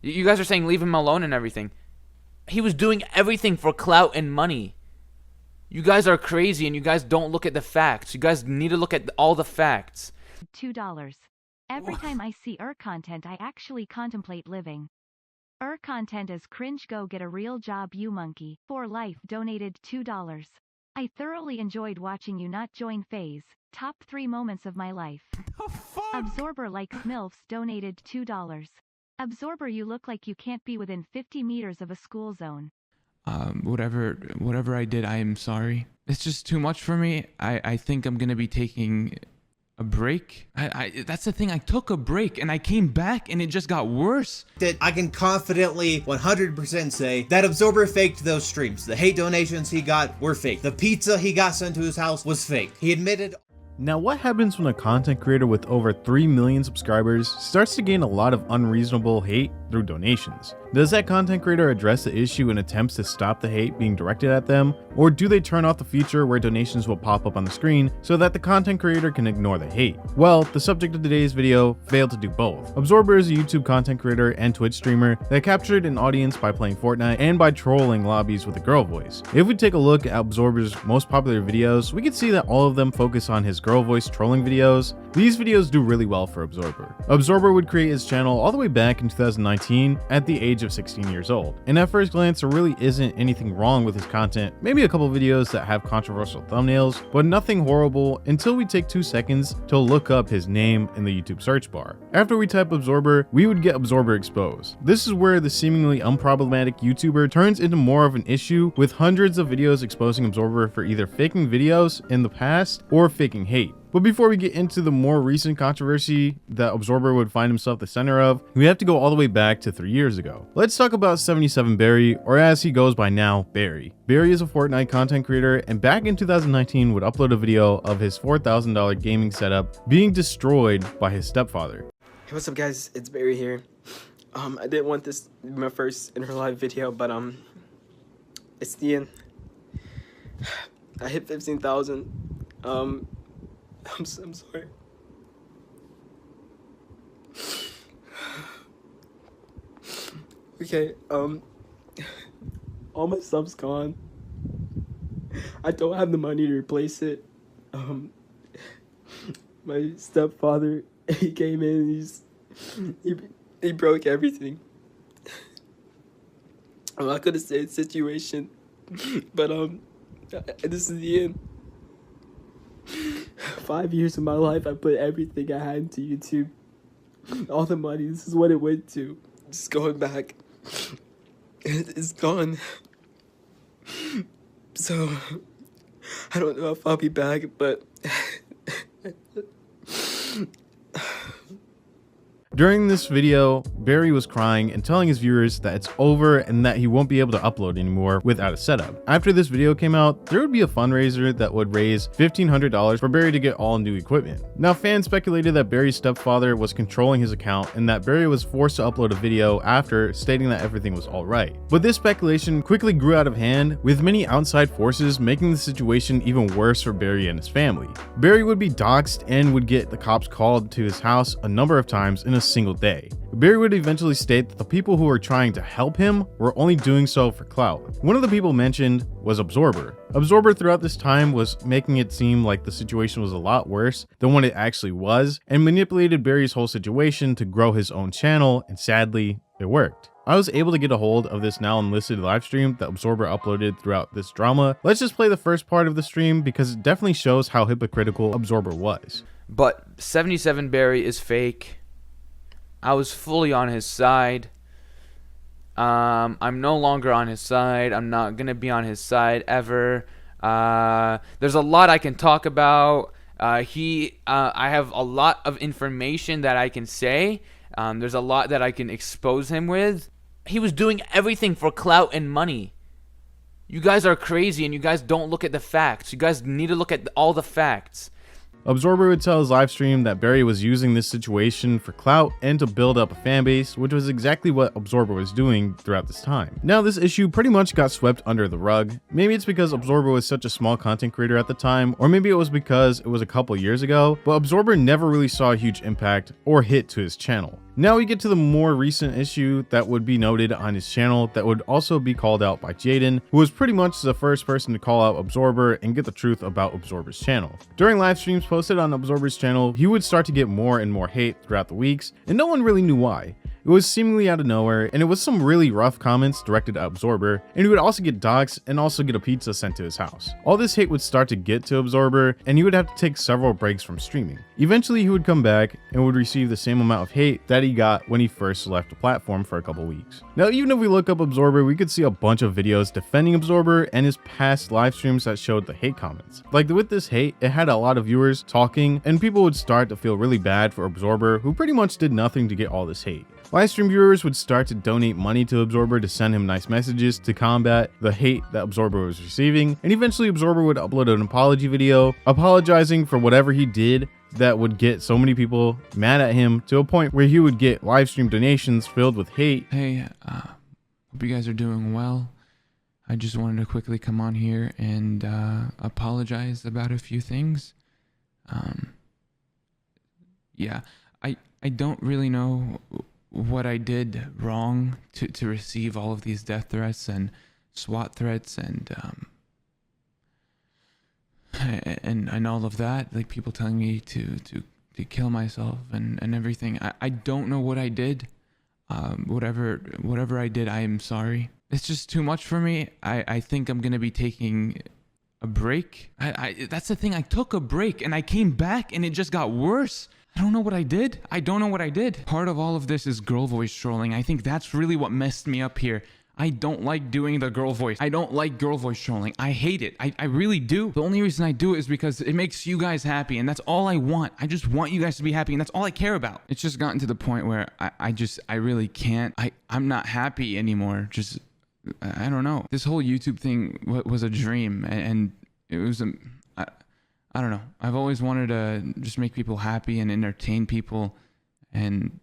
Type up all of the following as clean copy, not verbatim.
You guys are saying leave him alone and everything. He was doing everything for clout and money. You guys are crazy and you guys don't look at the facts. You guys need to look at all the facts. $2. Every time I see content I actually contemplate living. Content is cringe. Go get a real job, you monkey. For life donated $2. I thoroughly enjoyed watching you not join phase. Top 3 moments of my life. Absorber likes MILFs donated $2. Absorber, you look like you can't be within 50 meters of a school zone. Whatever I did, I am sorry. It's just too much for me. I think I'm gonna be taking a break. That's the thing, I took a break and I came back and it just got worse. That I can confidently 100% say that Absorber faked those streams. The hate donations he got were fake. The pizza he got sent to his house was fake. He admitted. Now, what happens when a content creator with over 3 million subscribers starts to gain a lot of unreasonable hate through donations? Does that content creator address the issue in attempts to stop the hate being directed at them? Or do they turn off the feature where donations will pop up on the screen so that the content creator can ignore the hate? Well, the subject of today's video failed to do both. Absorber is a YouTube content creator and Twitch streamer that captured an audience by playing Fortnite and by trolling lobbies with a girl voice. If we take a look at Absorber's most popular videos, we can see that all of them focus on his girl voice trolling videos. These videos do really well for Absorber. Absorber would create his channel all the way back in 2019 at the age of 16 years old. And at first glance, there really isn't anything wrong with his content. Maybe a couple videos that have controversial thumbnails, but nothing horrible until we take 2 seconds to look up his name in the YouTube search bar. After we type Absorber, we would get Absorber exposed. This is where the seemingly unproblematic YouTuber turns into more of an issue, with hundreds of videos exposing Absorber for either faking videos in the past or faking hate. But before we get into the more recent controversy that Absorber would find himself the center of, we have to go all the way back to 3 years ago. Let's talk about 77 Barry, or as he goes by now, Barry. Barry is a Fortnite content creator, and back in 2019 would upload a video of his $4,000 gaming setup being destroyed by his stepfather. Hey, what's up guys, it's Barry here. I didn't want this to be my first live video, but it's the end. I hit 15,000. I'm sorry. Okay, all my stuff's gone. I don't have the money to replace it. My stepfather, he came in and he broke everything. I could have saved the situation, but this is the end. 5 years of my life, I put everything I had into YouTube. All the money, this is what it went to. Just going back, it's gone. So, I don't know if I'll be back, but... During this video, Barry was crying and telling his viewers that it's over and that he won't be able to upload anymore without a setup. After this video came out, there would be a fundraiser that would raise $1,500 for Barry to get all new equipment. Now, fans speculated that Barry's stepfather was controlling his account and that Barry was forced to upload a video after stating that everything was alright. But this speculation quickly grew out of hand, with many outside forces making the situation even worse for Barry and his family. Barry would be doxxed and would get the cops called to his house a number of times in a single day. Barry would eventually state that the people who were trying to help him were only doing so for clout. One of the people mentioned was Absorber. Absorber throughout this time was making it seem like the situation was a lot worse than what it actually was, and manipulated Barry's whole situation to grow his own channel, and sadly, it worked. I was able to get a hold of this now unlisted live stream that Absorber uploaded throughout this drama. Let's just play the first part of the stream because it definitely shows how hypocritical Absorber was. But 77 Barry is fake. I was fully on his side. I'm no longer on his side. I'm not going to be on his side ever. There's a lot I can talk about. I have a lot of information that I can say. There's a lot that I can expose him with. He was doing everything for clout and money. You guys are crazy and you guys don't look at the facts. You guys need to look at all the facts. Absorber would tell his live stream that Barry was using this situation for clout and to build up a fan base, which was exactly what Absorber was doing throughout this time. Now, this issue pretty much got swept under the rug. Maybe it's because Absorber was such a small content creator at the time, or maybe it was because it was a couple years ago, but Absorber never really saw a huge impact or hit to his channel. Now we get to the more recent issue that would be noted on his channel that would also be called out by Jadyn, who was pretty much the first person to call out Absorber and get the truth about Absorber's channel. During live streams posted on Absorber's channel, he would start to get more and more hate throughout the weeks, and no one really knew why. It was seemingly out of nowhere, and it was some really rough comments directed at Absorber, and he would also get doxxed and also get a pizza sent to his house. All this hate would start to get to Absorber, and he would have to take several breaks from streaming. Eventually he would come back and would receive the same amount of hate that he got when he first left the platform for a couple weeks. Now even if we look up Absorber, we could see a bunch of videos defending Absorber and his past live streams that showed the hate comments. Like with this hate, it had a lot of viewers talking, and people would start to feel really bad for Absorber, who pretty much did nothing to get all this hate. Livestream viewers would start to donate money to Absorber to send him nice messages to combat the hate that Absorber was receiving, and eventually Absorber would upload an apology video apologizing for whatever he did that would get so many people mad at him to a point where he would get livestream donations filled with hate. Hey, hope you guys are doing well. I just wanted to quickly come on here and apologize about a few things. Yeah, I don't really know what I did wrong to receive all of these death threats and SWAT threats and all of that, like people telling me to kill myself and everything. I don't know what I did. Whatever I did, I am sorry. It's just too much for me. I think I'm gonna be taking a break. That's the thing, I took a break and I came back and it just got worse. I don't know what I did. I don't know what I did. Part of all of this is girl voice trolling. I think that's really what messed me up here. I don't like doing the girl voice. I don't like girl voice trolling. I hate it. I really do. The only reason I do it is because it makes you guys happy, and that's all I want. I just want you guys to be happy, and that's all I care about. It's just gotten to the point where I really can't. I'm not happy anymore. Just, I don't know. This whole YouTube thing was a dream, and it was I don't know. I've always wanted to just make people happy and entertain people, and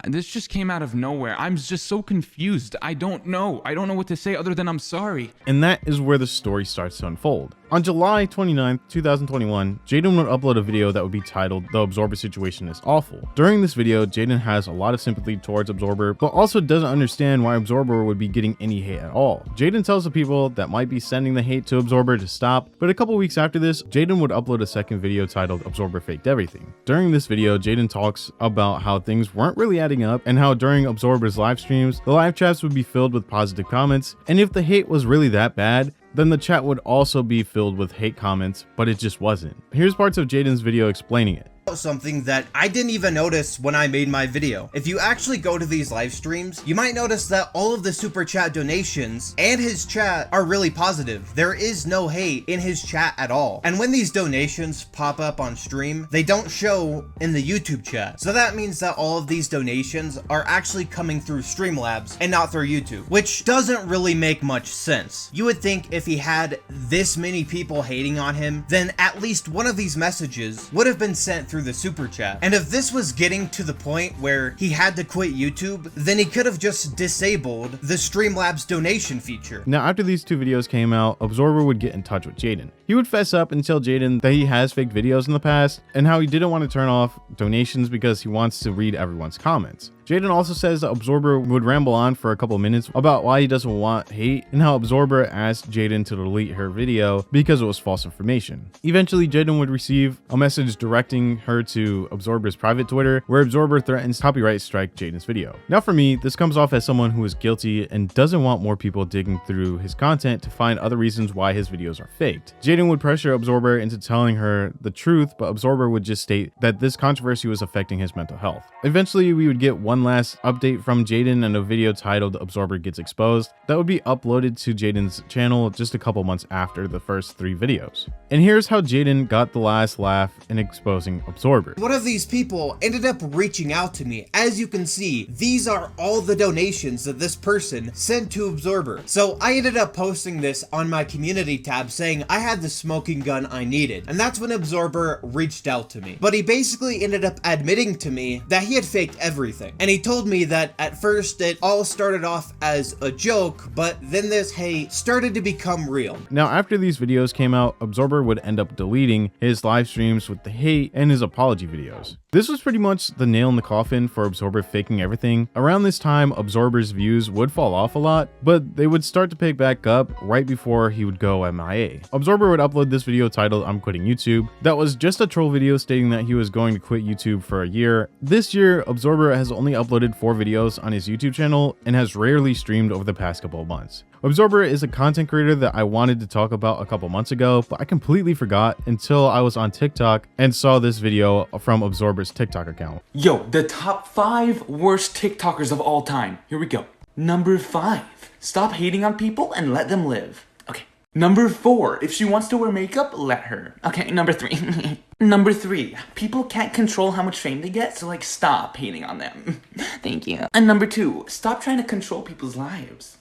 this just came out of nowhere. I'm just so confused. I don't know what to say other than I'm sorry. And that is where the story starts to unfold. On July 29th, 2021, Jadyn would upload a video that would be titled "The Absorber Situation is Awful." During this video, Jadyn has a lot of sympathy towards Absorber, but also doesn't understand why Absorber would be getting any hate at all. Jadyn tells the people that might be sending the hate to Absorber to stop, but a couple weeks after this, Jadyn would upload a second video titled "Absorber Faked Everything." During this video, Jadyn talks about how things weren't really adding up, and how during Absorber's live streams, the live chats would be filled with positive comments, and if the hate was really that bad, then the chat would also be filled with hate comments, but it just wasn't. Here's parts of Jadyn's video explaining it. Something that I didn't even notice when I made my video. If you actually go to these live streams, you might notice that all of the super chat donations and his chat are really positive. There is no hate in his chat at all. And when these donations pop up on stream, they don't show in the YouTube chat. So that means that all of these donations are actually coming through Streamlabs and not through YouTube, which doesn't really make much sense. You would think if he had this many people hating on him, then at least one of these messages would have been sent through the super chat. And if this was getting to the point where he had to quit YouTube, then he could have just disabled the Streamlabs donation feature. Now, after these two videos came out, Absorber would get in touch with Jadyn. He would fess up and tell Jadyn that he has fake videos in the past and how he didn't want to turn off donations because he wants to read everyone's comments. Jadyn also says that Absorber would ramble on for a couple minutes about why he doesn't want hate and how Absorber asked Jadyn to delete her video because it was false information. Eventually, Jadyn would receive a message directing her to Absorber's private Twitter, where Absorber threatens to copyright strike Jadyn's video. Now for me, this comes off as someone who is guilty and doesn't want more people digging through his content to find other reasons why his videos are faked. Jadyn would pressure Absorber into telling her the truth, but Absorber would just state that this controversy was affecting his mental health. Eventually, we would get one last update from Jadyn and a video titled "Absorber Gets Exposed" that would be uploaded to Jadyn's channel just a couple months after the first 3 videos. And here's how Jadyn got the last laugh in exposing Absorber. One of these people ended up reaching out to me. As you can see, these are all the donations that this person sent to Absorber. So I ended up posting this on my community tab saying I had the smoking gun I needed. And that's when Absorber reached out to me. But he basically ended up admitting to me that he had faked everything. And he told me that at first it all started off as a joke, but then this hate started to become real. Now, after these videos came out, Absorber would end up deleting his live streams with the hate and his apology videos. This was pretty much the nail in the coffin for Absorber faking everything. Around this time, Absorber's views would fall off a lot, but they would start to pick back up right before he would go MIA. Absorber would upload this video titled "I'm quitting YouTube." That was just a troll video stating that he was going to quit YouTube for a year. This year, Absorber has only uploaded 4 videos on his YouTube channel and has rarely streamed over the past couple of months. Absorber is a content creator that I wanted to talk about a couple months ago, but I completely forgot until I was on TikTok and saw this video from Absorber's TikTok account. Yo, the top 5 worst TikTokers of all time. Here we go. Number 5, stop hating on people and let them live. Okay. Number 4, if she wants to wear makeup, let her. Okay, number 3. Number 3, people can't control how much fame they get, so like stop hating on them. Thank you. And number 2, stop trying to control people's lives.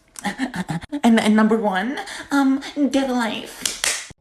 And number 1, get a life.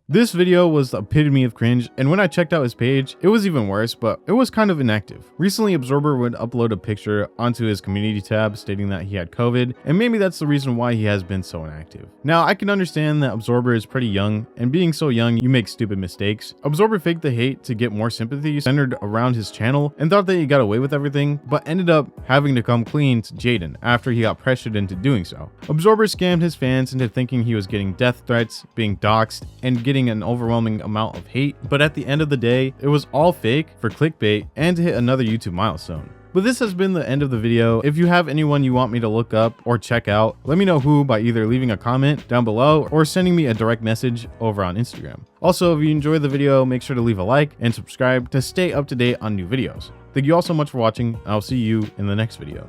This video was the epitome of cringe, and when I checked out his page, it was even worse, but it was kind of inactive. Recently, Absorber would upload a picture onto his community tab stating that he had COVID, and maybe that's the reason why he has been so inactive. Now, I can understand that Absorber is pretty young, and being so young, you make stupid mistakes. Absorber faked the hate to get more sympathy centered around his channel and thought that he got away with everything, but ended up having to come clean to Jadyn after he got pressured into doing so. Absorber scammed his fans into thinking he was getting death threats, being doxxed, and getting an overwhelming amount of hate, but at the end of the day, it was all fake for clickbait and to hit another YouTube milestone. But this has been the end of the video. If you have anyone you want me to look up or check out, let me know who by either leaving a comment down below or sending me a direct message over on Instagram. Also, if you enjoyed the video, make sure to leave a like and subscribe to stay up to date on new videos. Thank you all so much for watching. I'll see you in the next video.